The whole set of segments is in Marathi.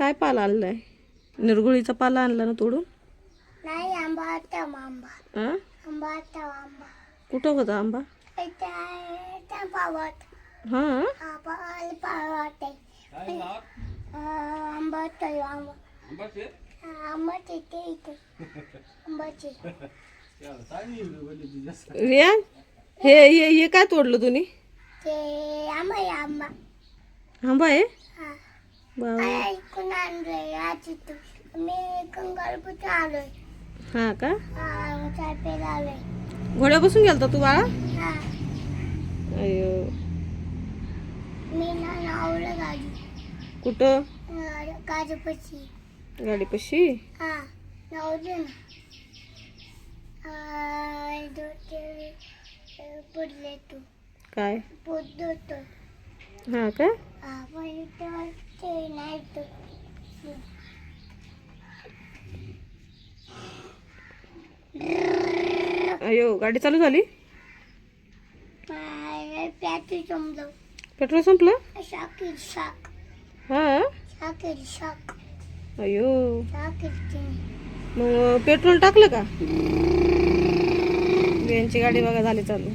काय पाला आणलाय? निरगुळीचा पाला आणला ना तोडून? नाही, आंबा होता आंबा. हां, आंबा होता आंबा. कुठं होता आंबा? त्या पावत. हां, पावत आंबा होता आंबा. आंबाचे ते इथे आंबाचे. रिया, हे हे हे काय तोडलं तुम्ही? ते आंबा आहे आंबा. आंबा आहे? हा. बाबा, ऐकून आणलोय आज तू. मी कंगालपूर आलोय. हा का? हा, चापेला आलोय. घोड्या बसून गेलता तू बाळा? हा. अयो, मी ना नावलं गाडी. कुठं? गाडीपाशी. गाडीपाशी? हा, नावलं ना. पडले तू. काय? पडलो तो. हा का? हा, पण ते नाही तो. अयो, गाडी चालू झाली? प्याची समजव. पेट्रोल संपलं? शाकीर शाक. हा, शाकीर शाक. अयो, शाकीर. मग पेट्रोल टाकलं का? यांची गाडी बघा झाली चालू.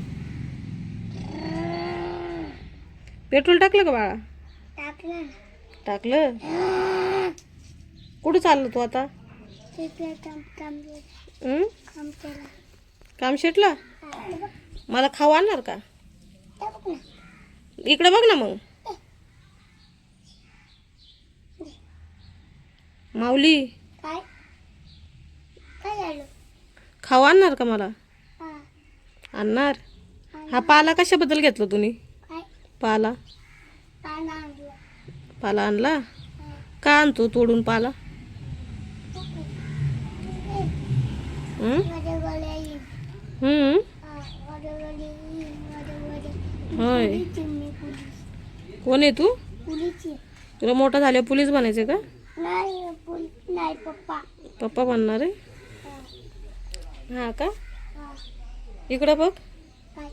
पेट्रोल टाकलं का बाळा? टाकलं ना. टाकलं. कुठं चाललं तू आता? तिकडे काम केलं. काम शेटला? मला खाऊ आणणार का? बघ ना. इकडे बघ ना मग. माऊली, काय काय झालं? खाऊ आणणार का मला? हा. आणणार. हा पाला कशाबद्दल घेतला तुम्ही? काय पाला पानं आणलं. पाला आणला का? आणतो तोडून पाला? हं? माझ्या गळ्या येईल. हं? माझ्या गळ्या येईल. माझ्या गळ्या. होय. मी पोलीस. कोण आहे तू? पोलीसची. तुला मोठा झाल्या पोलीस बनायचे का? नाही पोलीस नाही, पप्पा. पप्पा बनणार आहे? हा. हा का? हा. इकडं बघ. काय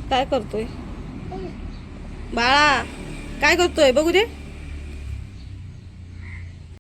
काय करतोय बाळा? काय करतोय बघू दे.